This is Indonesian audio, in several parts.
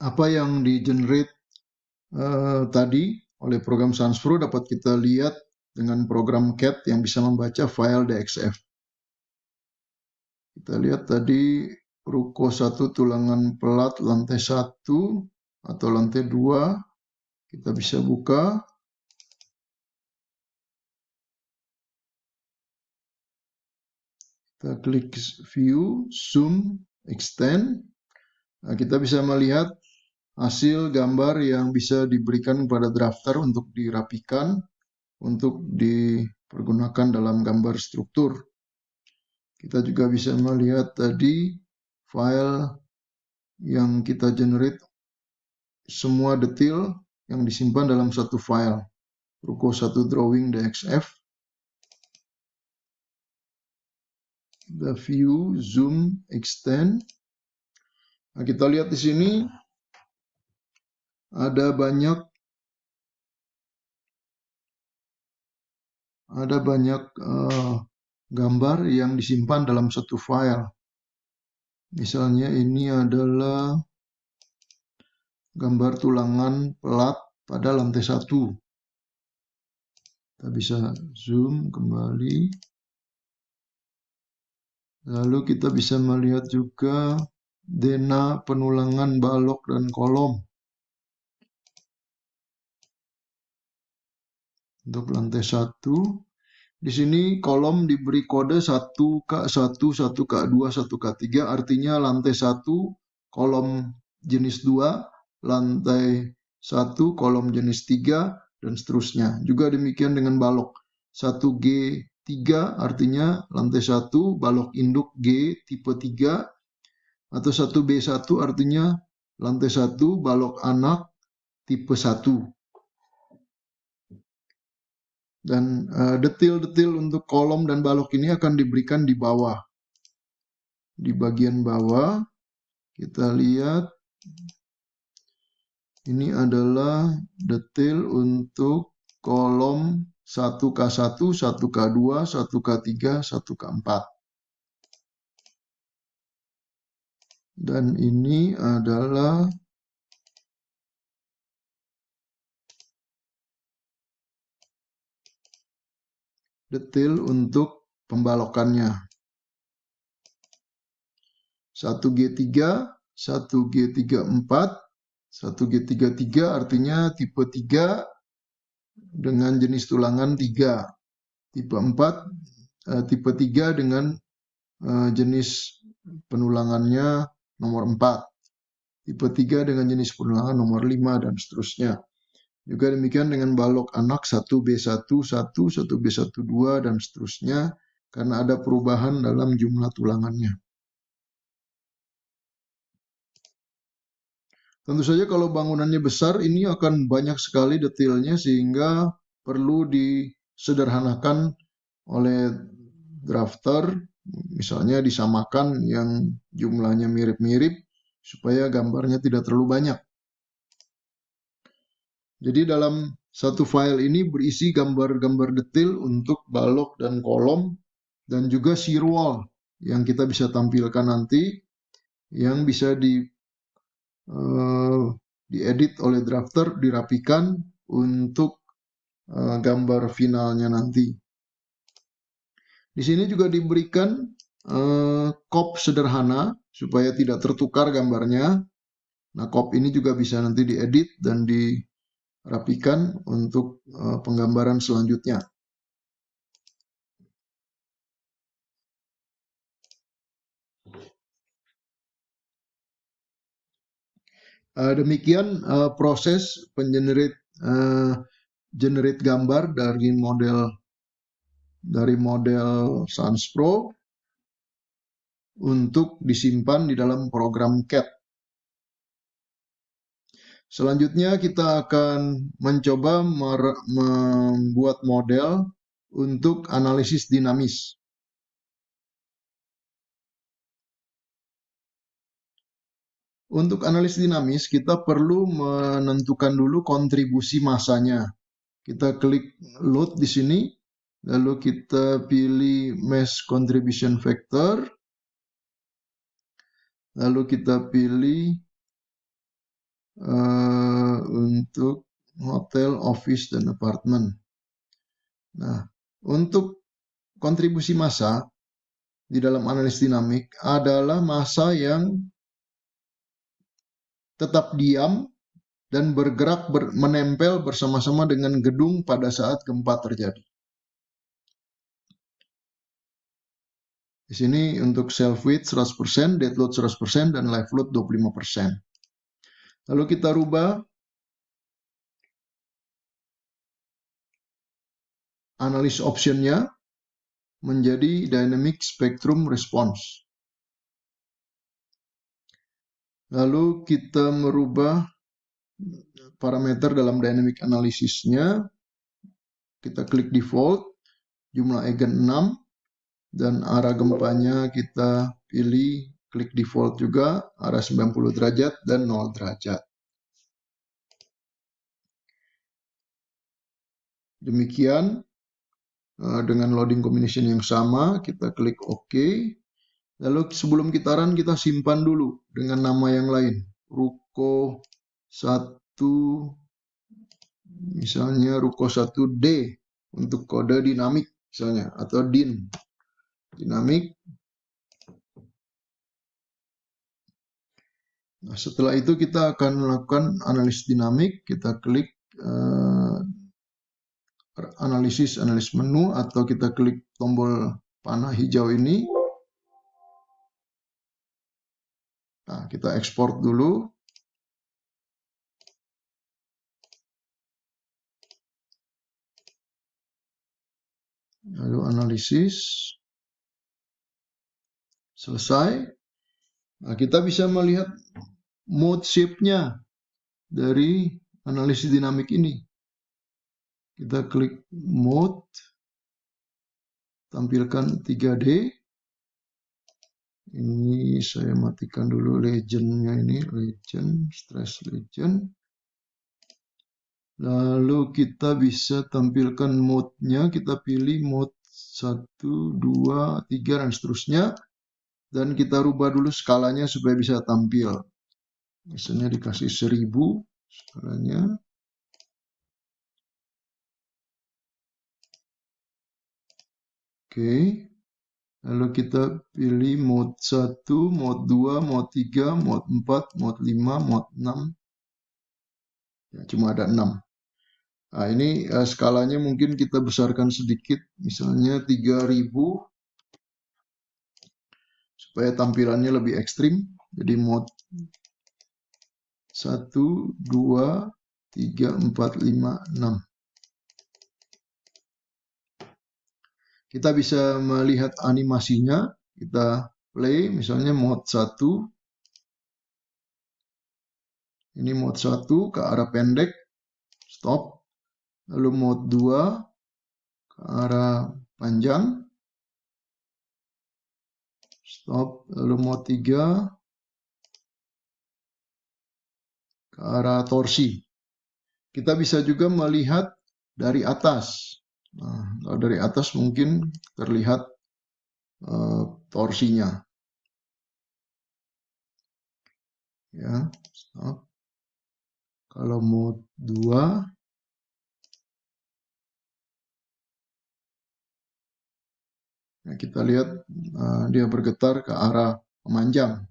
apa yang di-generate tadi oleh program SansPro dapat kita lihat dengan program CAT yang bisa membaca file DXF. Kita lihat tadi ruko 1 tulangan pelat lantai 1 atau lantai 2. Kita bisa buka. Kita klik view, zoom, extend. Nah, kita bisa melihat hasil gambar yang bisa diberikan kepada drafter untuk dirapikan, untuk dipergunakan dalam gambar struktur. Kita juga bisa melihat tadi file yang kita generate, semua detail yang disimpan dalam satu file. Ruko 1 drawing DXF. The view, zoom, extend. Nah, kita lihat di sini ada banyak gambar yang disimpan dalam satu file. Misalnya ini adalah gambar tulangan pelat pada lantai 1. Kita bisa zoom kembali. Lalu kita bisa melihat juga denah penulangan balok dan kolom. Untuk lantai 1. Di sini kolom diberi kode 1K1, 1K2, 1K3, artinya lantai 1 kolom jenis 2, lantai 1 kolom jenis 3, dan seterusnya. Juga demikian dengan balok. 1G3 artinya lantai 1 balok induk G tipe 3, atau 1B1 artinya lantai 1 balok anak tipe 1. Dan detail-detail untuk kolom dan balok ini akan diberikan di bawah. Di bagian bawah kita lihat ini adalah detail untuk kolom 1K1, 1K2, 1K3, 1K4. Dan ini adalah detail untuk pembalokannya. 1G3, 1G34, 1G33 artinya tipe 3 dengan jenis tulangan 3. Tipe 4, tipe 3 dengan jenis penulangannya nomor 4. Tipe 3 dengan jenis penulangan nomor 5 dan seterusnya. Juga demikian dengan balok anak 1B11, 1B12 dan seterusnya, karena ada perubahan dalam jumlah tulangannya. Tentu saja kalau bangunannya besar ini akan banyak sekali detailnya sehingga perlu disederhanakan oleh drafter, misalnya disamakan yang jumlahnya mirip-mirip supaya gambarnya tidak terlalu banyak. Jadi dalam satu file ini berisi gambar-gambar detail untuk balok dan kolom dan juga shear wall yang kita bisa tampilkan nanti, yang bisa diedit oleh drafter, dirapikan untuk gambar finalnya nanti. Di sini juga diberikan kop sederhana supaya tidak tertukar gambarnya. Nah, kop ini juga bisa nanti diedit dan dirapikan untuk penggambaran selanjutnya. Demikian proses generate gambar dari model SansPro untuk disimpan di dalam program CAT. Selanjutnya kita akan mencoba membuat model untuk analisis dinamis. Untuk analisis dinamis kita perlu menentukan dulu kontribusi masanya. Kita klik load di sini, lalu kita pilih mass contribution factor, lalu kita pilih untuk hotel, office, dan apartemen. Nah, untuk kontribusi massa di dalam analisis dinamik adalah massa yang tetap diam dan bergerak menempel bersama-sama dengan gedung pada saat gempa terjadi. Di sini untuk self weight 100%, dead load 100%, dan live load 25%. Lalu kita rubah analis optionnya menjadi dynamic spectrum response. Lalu kita merubah parameter dalam dynamic analisisnya. Kita klik default, jumlah eigen 6, dan arah gempanya kita pilih klik default juga, arah 90 derajat dan 0 derajat. Demikian, dengan loading combination yang sama, kita klik OK. Lalu sebelum kita run, kita simpan dulu dengan nama yang lain. Ruko 1, misalnya Ruko 1D untuk kode dinamik misalnya, atau DIN. Dinamik. Nah, setelah itu kita akan melakukan analisis dinamik. Kita klik analisis menu, atau kita klik tombol panah hijau ini. Nah, kita ekspor dulu. Lalu analisis. Selesai. Nah, kita bisa melihat mode shape-nya dari analisis dinamik ini. Kita klik mode, tampilkan 3D. Ini saya matikan dulu legend-nya ini, legend, stress legend. Lalu kita bisa tampilkan mode-nya, kita pilih mode 1, 2, 3, dan seterusnya. Dan kita rubah dulu skalanya supaya bisa tampil. Misalnya dikasih 1000 skalanya. Oke. Lalu kita pilih mode 1, mode 2, mode 3, mode 4, mode 5, mode 6. Ya, cuma ada 6. Nah, ini skalanya mungkin kita besarkan sedikit, misalnya 3000, supaya tampilannya lebih ekstrim. Jadi mode 1, 2, 3, 4, 5, 6. Kita bisa melihat animasinya. Kita play, misalnya mode 1. Ini mode 1 ke arah pendek, stop. Lalu mode 2 ke arah panjang, stop. Lalu mode 3 ke arah torsi. Kita bisa juga melihat dari atas. Nah, kalau dari atas mungkin terlihat torsinya. Ya, stop. Kalau mode 2, nah, kita lihat dia bergetar ke arah memanjang.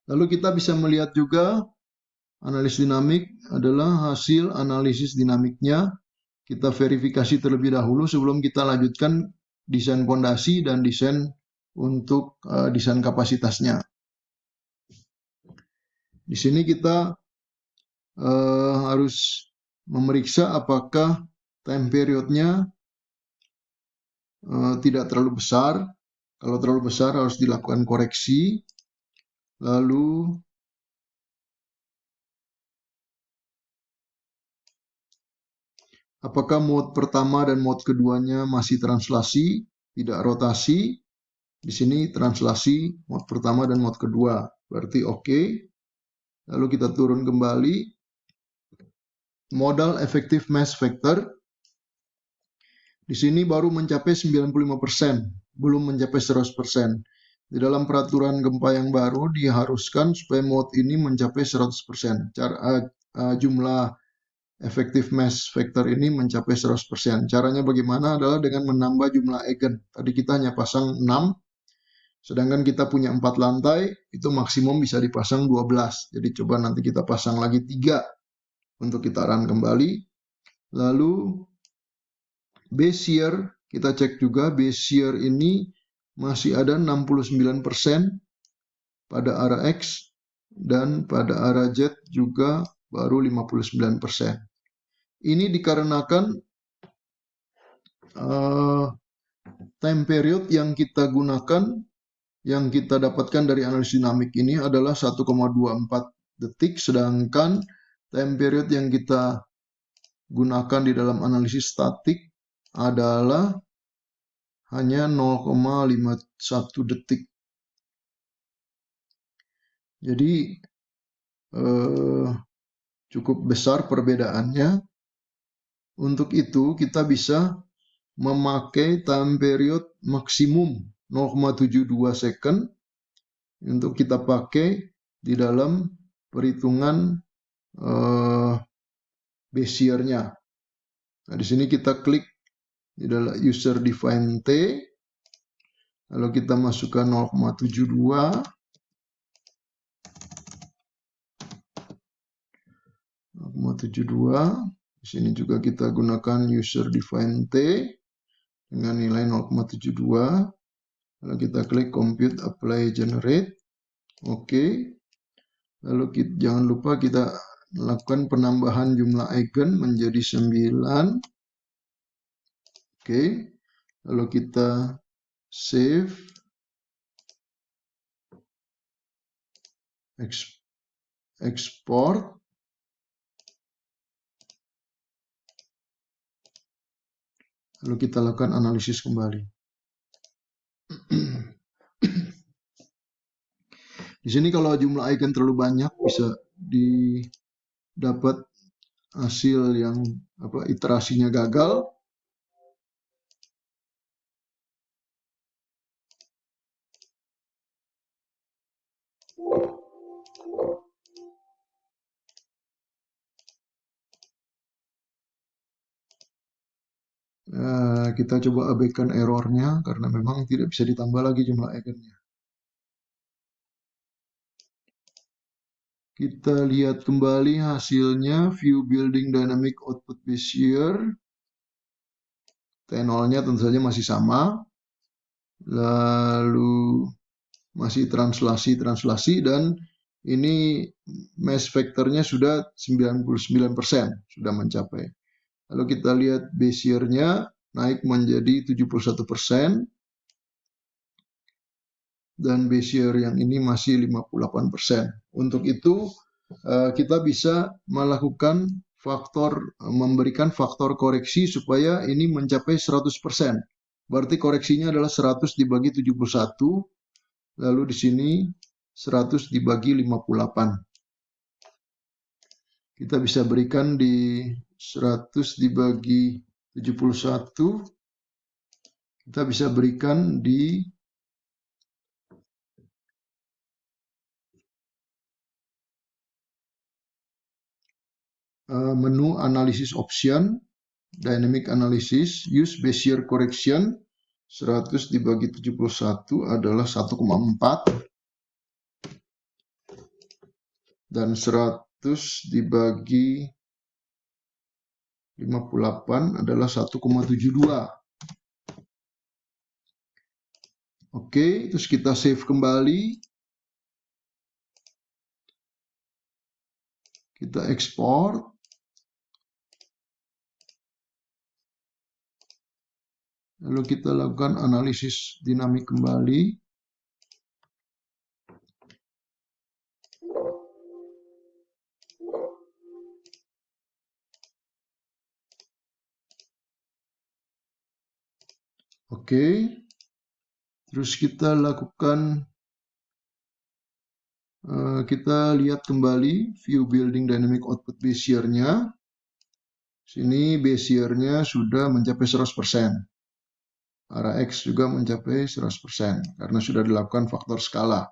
Lalu kita bisa melihat juga analisis dinamik adalah hasil analisis dinamiknya. Kita verifikasi terlebih dahulu sebelum kita lanjutkan desain fondasi dan desain untuk desain kapasitasnya. Di sini kita harus memeriksa apakah time periodnya tidak terlalu besar. Kalau terlalu besar harus dilakukan koreksi. Lalu apakah mode pertama dan mode keduanya masih translasi, tidak rotasi? Di sini translasi mode pertama dan mode kedua, berarti oke. Lalu kita turun kembali. Modal effective mass factor. Di sini baru mencapai 95%, belum mencapai 100%. Di dalam peraturan gempa yang baru diharuskan supaya mode ini mencapai 100%. Jumlah efektif mass factor ini mencapai 100%. Caranya bagaimana adalah dengan menambah jumlah eigen. Tadi kita hanya pasang 6, sedangkan kita punya 4 lantai, itu maksimum bisa dipasang 12. Jadi coba nanti kita pasang lagi 3 untuk kita run kembali. Lalu base year, kita cek juga base year ini masih ada 69% pada arah X dan pada arah Z juga baru 59%. Ini dikarenakan time period yang kita gunakan, yang kita dapatkan dari analisis dinamik ini adalah 1,24 detik, sedangkan time period yang kita gunakan di dalam analisis statik adalah hanya 0,51 detik. Jadi cukup besar perbedaannya. Untuk itu kita bisa memakai time period maksimum 0,72 second untuk kita pakai di dalam perhitungan base year-nya. Nah, di sini kita klik di dalam user define T, lalu kita masukkan 0,72. Di sini juga kita gunakan user define T dengan nilai 0,72. Lalu kita klik compute apply generate. Oke. Lalu jangan lupa kita lakukan penambahan jumlah eigen menjadi 9. Oke. Lalu kita save. Export. Lalu kita lakukan analisis kembali. Di sini kalau jumlah eigen terlalu banyak bisa didapat hasil yang iterasinya gagal. Kita coba abaikan errornya karena memang tidak bisa ditambah lagi jumlah eigennya. Kita lihat kembali hasilnya, view building dynamic output base year. T0-nya tentu saja masih sama. Lalu masih translasi dan ini mass factornya sudah 99%, sudah mencapai. Lalu kita lihat base year-nya naik menjadi 71%. Dan base year yang ini masih 58%. Untuk itu kita bisa melakukan memberikan faktor koreksi supaya ini mencapai 100%. Berarti koreksinya adalah 100 dibagi 71, lalu di sini 100 dibagi 58. Kita bisa berikan di 100 dibagi 71, kita bisa berikan di menu analisis option, dynamic analysis, use base year correction, 100 dibagi 71 adalah 1,4 dan 100 dibagi 58 adalah 1,72. Oke, terus kita save kembali. Kita ekspor. Lalu kita lakukan analisis dinamik kembali. Oke. Terus kita lakukan, kita lihat kembali view building dynamic output base year-nya. Sini base year-nya sudah mencapai 100%. arah X juga mencapai 100% karena sudah dilakukan faktor skala.